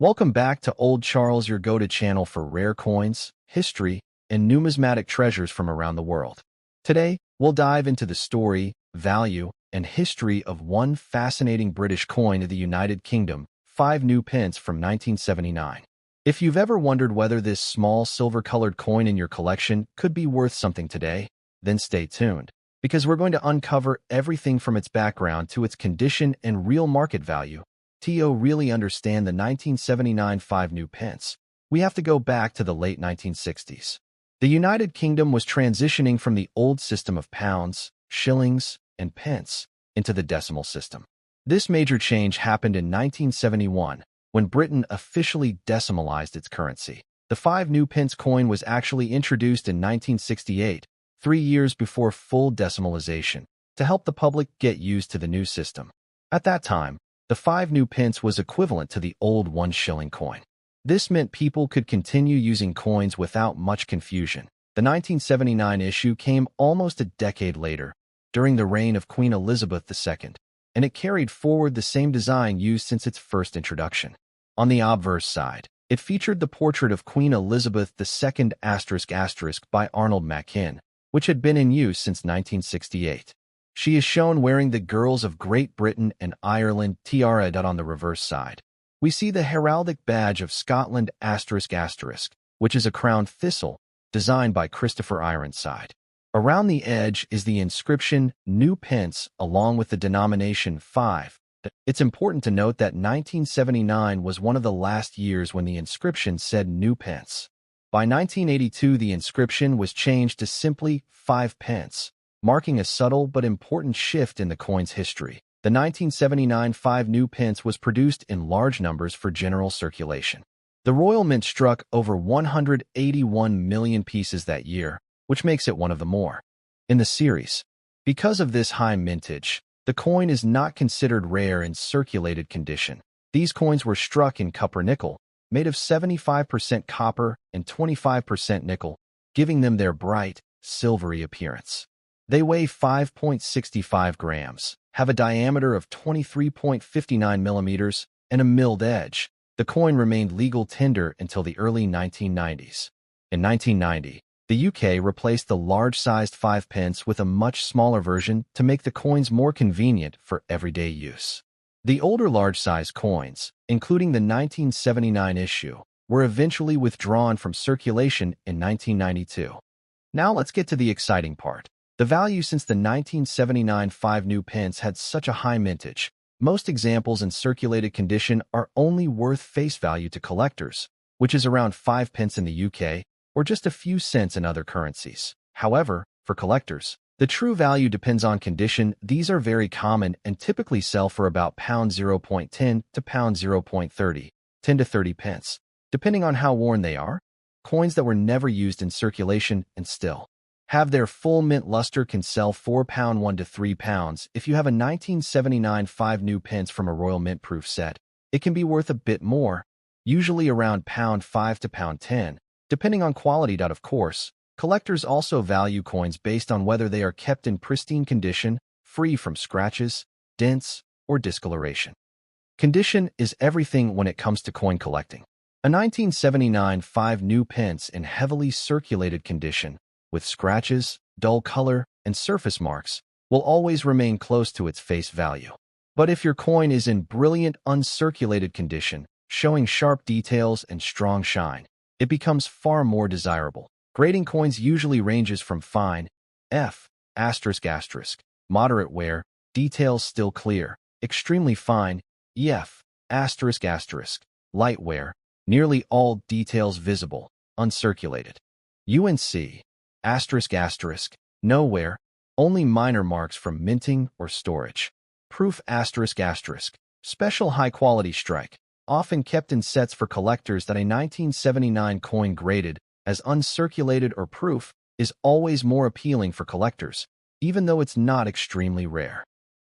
Welcome back to Old Charles, your go-to channel for rare coins, history, and numismatic treasures from around the world. Today, we'll dive into the story, value, and history of one fascinating British coin of the United Kingdom, 5 new pence from 1979. If you've ever wondered whether this small silver-colored coin in your collection could be worth something today, then stay tuned, because we're going to uncover everything from its background to its condition and real market value. To really understand the 1979 5 new pence, we have to go back to the late 1960s. The United Kingdom was transitioning from the old system of pounds, shillings, and pence into the decimal system. This major change happened in 1971, when Britain officially decimalized its currency. The 5 new pence coin was actually introduced in 1968, 3 years before full decimalization, to help the public get used to the new system. At that time, the 5 new pence was equivalent to the old 1 shilling coin. This meant people could continue using coins without much confusion. The 1979 issue came almost a decade later, during the reign of Queen Elizabeth II, and it carried forward the same design used since its first introduction. On the obverse side, it featured the portrait of Queen Elizabeth II by Arnold Machin, which had been in use since 1968. She is shown wearing the Girls of Great Britain and Ireland tiara. On the reverse side, we see the heraldic badge of Scotland **, which is a crowned thistle, designed by Christopher Ironside. Around the edge is the inscription New Pence along with the denomination 5. It's important to note that 1979 was one of the last years when the inscription said New Pence. By 1982, the inscription was changed to simply 5 pence, marking a subtle but important shift in the coin's history. The 1979 5 new pence was produced in large numbers for general circulation. The Royal Mint struck over 181 million pieces that year, which makes it one of the more in the series. Because of this high mintage, the coin is not considered rare in circulated condition. These coins were struck in copper-nickel, made of 75% copper and 25% nickel, giving them their bright, silvery appearance. They weigh 5.65 grams, have a diameter of 23.59 millimeters, and a milled edge. The coin remained legal tender until the early 1990s. In 1990, the UK replaced the large-sized 5 pence with a much smaller version to make the coins more convenient for everyday use. The older large-size coins, including the 1979 issue, were eventually withdrawn from circulation in 1992. Now let's get to the exciting part. The value. Since the 1979 5 new pence had such a high mintage, most examples in circulated condition are only worth face value to collectors, which is around 5 pence in the UK, or just a few cents in other currencies. However, for collectors, the true value depends on condition. These are very common and typically sell for about £0.10 to £0.30, 10 to 30 pence, depending on how worn they are. Coins that were never used in circulation and still have their full mint luster can sell £4.1 to £3. If you have a 1979 5 new pence from a Royal Mint proof set, it can be worth a bit more, usually around £5 to £10, depending on quality. Of course, collectors also value coins based on whether they are kept in pristine condition, free from scratches, dents, or discoloration. Condition is everything when it comes to coin collecting. A 1979 5 new pence in heavily circulated condition, with scratches, dull color, and surface marks, will always remain close to its face value. But if your coin is in brilliant uncirculated condition, showing sharp details and strong shine, it becomes far more desirable. Grading coins usually ranges from fine, F***, moderate wear, details still clear, extremely fine, EF**, light wear, nearly all details visible, uncirculated. UNC**, no wear, only minor marks from minting or storage. Proof**, special high-quality strike, often kept in sets for collectors. That a 1979 coin graded as uncirculated or proof is always more appealing for collectors, even though it's not extremely rare.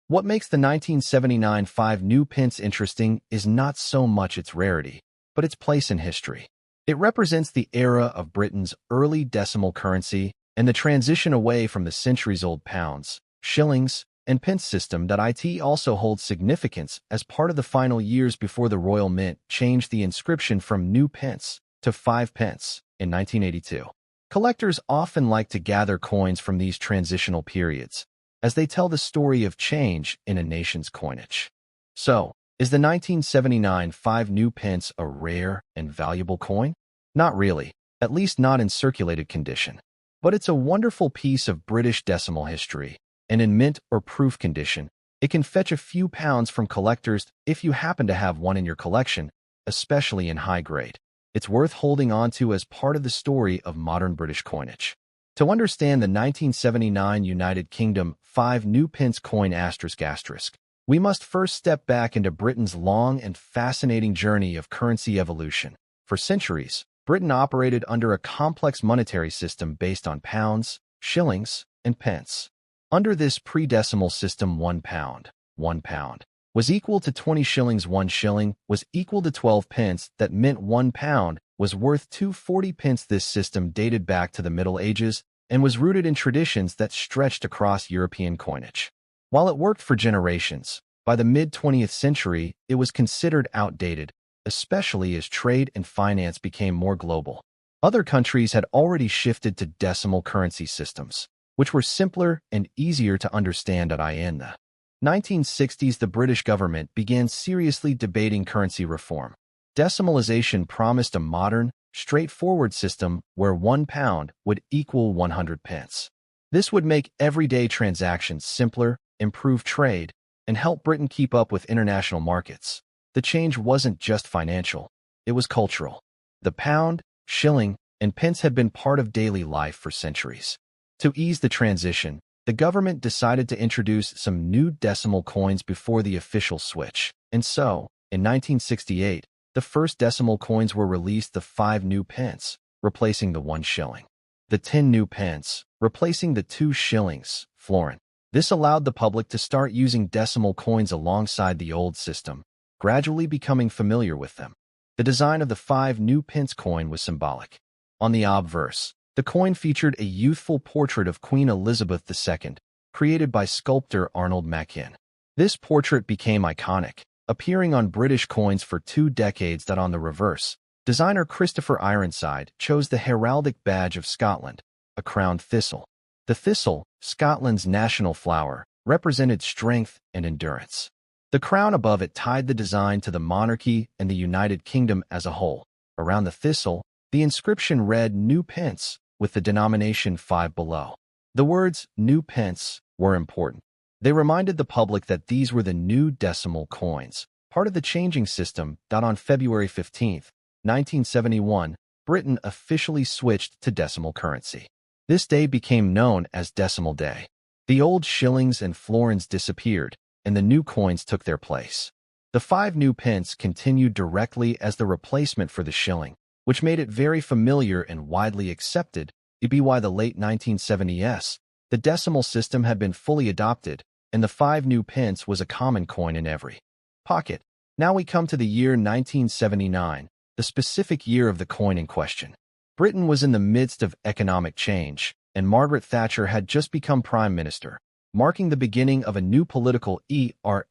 What makes the 1979 5 new pence interesting is not so much its rarity, but its place in history. It represents the era of Britain's early decimal currency and the transition away from the centuries-old pounds, shillings, and Pence system. It also holds significance as part of the final years before the Royal Mint changed the inscription from new pence to 5 pence in 1982. Collectors often like to gather coins from these transitional periods, as they tell the story of change in a nation's coinage. So, is the 1979 5 new pence a rare and valuable coin? Not really, at least not in circulated condition. But it's a wonderful piece of British decimal history, and in mint or proof condition, it can fetch a few pounds from collectors if you happen to have one in your collection, especially in high grade. It's worth holding on to as part of the story of modern British coinage. To understand the 1979 United Kingdom 5 new pence coin ***, we must first step back into Britain's long and fascinating journey of currency evolution. For centuries, Britain operated under a complex monetary system based on pounds, shillings, and pence. Under this pre-decimal system, £1 was equal to 20 shillings. 1 shilling was equal to 12 pence. That meant £1 was worth 240 pence. This system dated back to the Middle Ages and was rooted in traditions that stretched across European coinage. While it worked for generations, by the mid-20th century, it was considered outdated, especially as trade and finance became more global. Other countries had already shifted to decimal currency systems, which were simpler and easier to understand. In the 1960s, the British government began seriously debating currency reform. Decimalization promised a modern, straightforward system where £1 would equal 100 pence. This would make everyday transactions simpler, improve trade, and help Britain keep up with international markets. The change wasn't just financial, it was cultural. The pound, shilling, and pence had been part of daily life for centuries. To ease the transition, the government decided to introduce some new decimal coins before the official switch. And so, in 1968, the first decimal coins were released: the 5 new pence, replacing the 1 shilling. The 10 new pence, replacing the 2 shillings, florin. This allowed the public to start using decimal coins alongside the old system, gradually becoming familiar with them. The design of the 5 new pence coin was symbolic. On the obverse, the coin featured a youthful portrait of Queen Elizabeth II, created by sculptor Arnold Machin. This portrait became iconic, appearing on British coins for 2 decades. On the reverse, designer Christopher Ironside chose the heraldic badge of Scotland, a crowned thistle. The thistle, Scotland's national flower, represented strength and endurance. The crown above it tied the design to the monarchy and the United Kingdom as a whole. Around the thistle, the inscription read "New Pence," with the denomination 5 below. The words "New Pence" were important. They reminded the public that these were the new decimal coins, part of the changing system. On February 15, 1971, Britain officially switched to decimal currency. This day became known as Decimal Day. The old shillings and florins disappeared, and the new coins took their place. The 5 new pence continued directly as the replacement for the shilling, which made it very familiar and widely accepted. By the late 1970s, the decimal system had been fully adopted, and the 5 new pence was a common coin in every pocket. Now we come to the year 1979, the specific year of the coin in question. Britain was in the midst of economic change, and Margaret Thatcher had just become Prime Minister, marking the beginning of a new political era.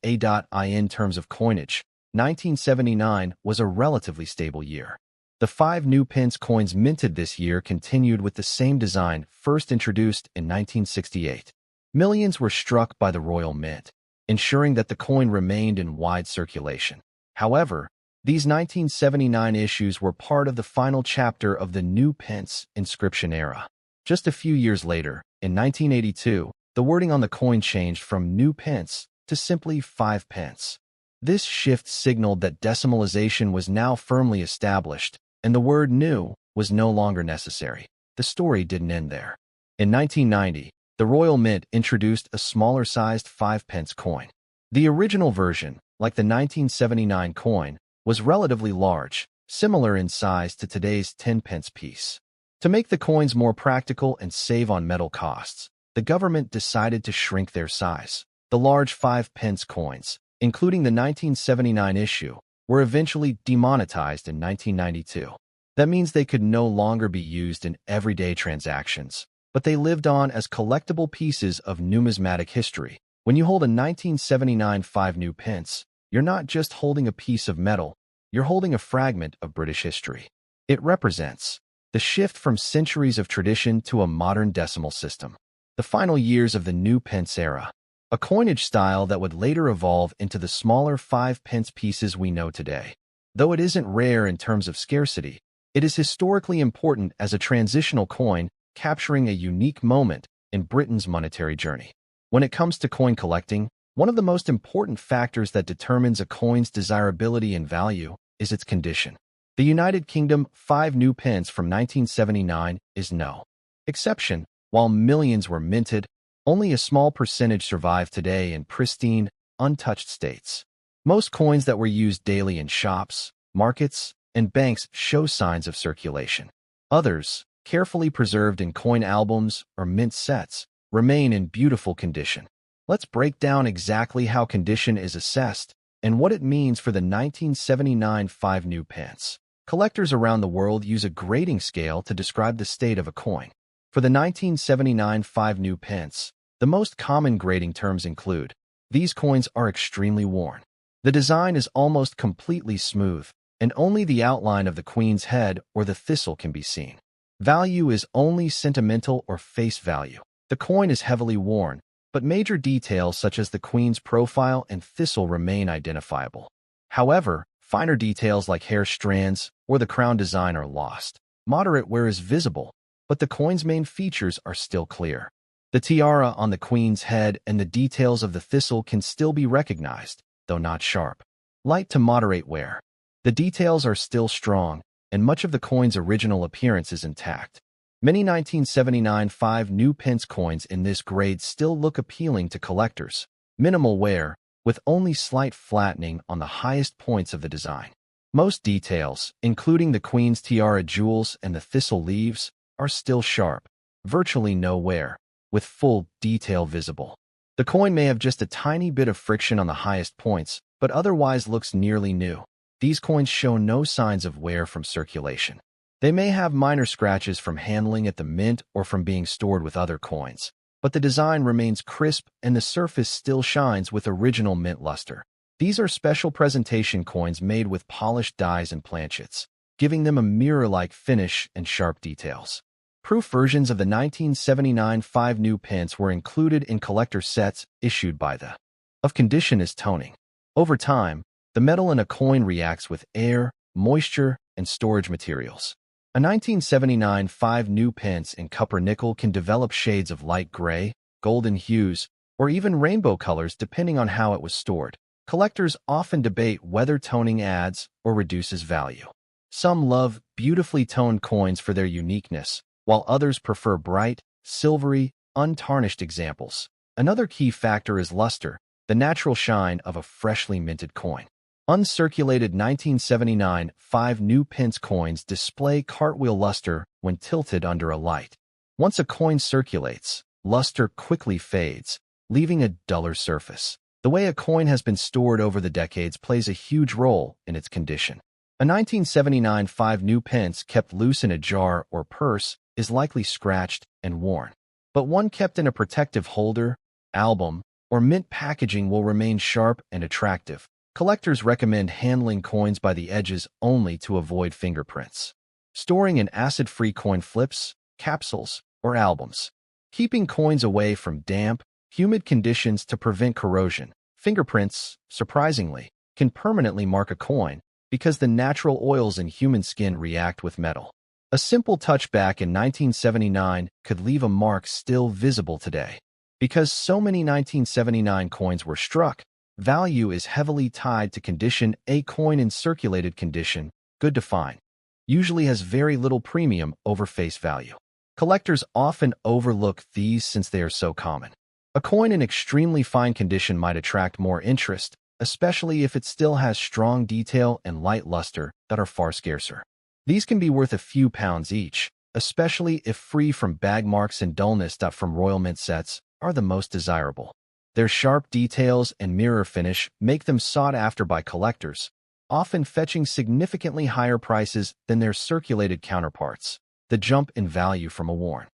In terms of coinage, 1979 was a relatively stable year. The 5 new pence coins minted this year continued with the same design first introduced in 1968. Millions were struck by the Royal Mint, ensuring that the coin remained in wide circulation. However, these 1979 issues were part of the final chapter of the new pence inscription era. Just a few years later, in 1982, the wording on the coin changed from new pence to simply 5 pence. This shift signaled that decimalization was now firmly established, and the word new was no longer necessary. The story didn't end there. In 1990, the Royal Mint introduced a smaller-sized 5 pence coin. The original version, like the 1979 coin, was relatively large, similar in size to today's 10 pence piece. To make the coins more practical and save on metal costs, the government decided to shrink their size. The large 5 pence coins, including the 1979 issue, were eventually demonetized in 1992. That means they could no longer be used in everyday transactions, but they lived on as collectible pieces of numismatic history. When you hold a 1979 5 new pence, you're not just holding a piece of metal, you're holding a fragment of British history. It represents the shift from centuries of tradition to a modern decimal system, the final years of the new pence era, a coinage style that would later evolve into the smaller 5-pence pieces we know today. Though it isn't rare in terms of scarcity, it is historically important as a transitional coin capturing a unique moment in Britain's monetary journey. When it comes to coin collecting, one of the most important factors that determines a coin's desirability and value is its condition. The United Kingdom 5 new pence from 1979 is no exception. While millions were minted, only a small percentage survive today in pristine, untouched states. Most coins that were used daily in shops, markets, and banks show signs of circulation. Others, carefully preserved in coin albums or mint sets, remain in beautiful condition. Let's break down exactly how condition is assessed and what it means for the 1979 5 new pence. Collectors around the world use a grading scale to describe the state of a coin. For the 1979 5 new pence, the most common grading terms include: these coins are extremely worn. The design is almost completely smooth, and only the outline of the queen's head or the thistle can be seen. Value is only sentimental or face value. The coin is heavily worn, but major details such as the queen's profile and thistle remain identifiable. However, finer details like hair strands or the crown design are lost. Moderate wear is visible, but the coin's main features are still clear. The tiara on the queen's head and the details of the thistle can still be recognized, though not sharp. Light to moderate wear. The details are still strong, and much of the coin's original appearance is intact. Many 1979 5 new pence coins in this grade still look appealing to collectors. Minimal wear, with only slight flattening on the highest points of the design. Most details, including the queen's tiara jewels and the thistle leaves, are still sharp. Virtually no wear, with full detail visible. The coin may have just a tiny bit of friction on the highest points, but otherwise looks nearly new. These coins show no signs of wear from circulation. They may have minor scratches from handling at the mint or from being stored with other coins, but the design remains crisp and the surface still shines with original mint luster. These are special presentation coins made with polished dies and planchets, giving them a mirror-like finish and sharp details. Proof versions of the 1979 5 new pence were included in collector sets issued by the of condition as toning. Over time, the metal in a coin reacts with air, moisture, and storage materials. A 1979 5 new pence in copper nickel can develop shades of light gray, golden hues, or even rainbow colors depending on how it was stored. Collectors often debate whether toning adds or reduces value. Some love beautifully toned coins for their uniqueness, while others prefer bright, silvery, untarnished examples. Another key factor is luster, the natural shine of a freshly minted coin. Uncirculated 1979 5 new pence coins display cartwheel luster when tilted under a light. Once a coin circulates, luster quickly fades, leaving a duller surface. The way a coin has been stored over the decades plays a huge role in its condition. A 1979 5 new pence kept loose in a jar or purse is likely scratched and worn. But one kept in a protective holder, album, or mint packaging will remain sharp and attractive. Collectors recommend handling coins by the edges only to avoid fingerprints. Storing in acid-free coin flips, capsules, or albums. Keeping coins away from damp, humid conditions to prevent corrosion. Fingerprints, surprisingly, can permanently mark a coin because the natural oils in human skin react with metal. A simple touchback in 1979 could leave a mark still visible today. Because so many 1979 coins were struck, value is heavily tied to condition. A coin in circulated condition, good to find, usually has very little premium over face value. Collectors often overlook these since they are so common. A coin in extremely fine condition might attract more interest, especially if it still has strong detail and light luster that are far scarcer. These can be worth a few pounds each, especially if free from bag marks and dullness that from Royal Mint sets are the most desirable. Their sharp details and mirror finish make them sought after by collectors, often fetching significantly higher prices than their circulated counterparts. The jump in value from a worn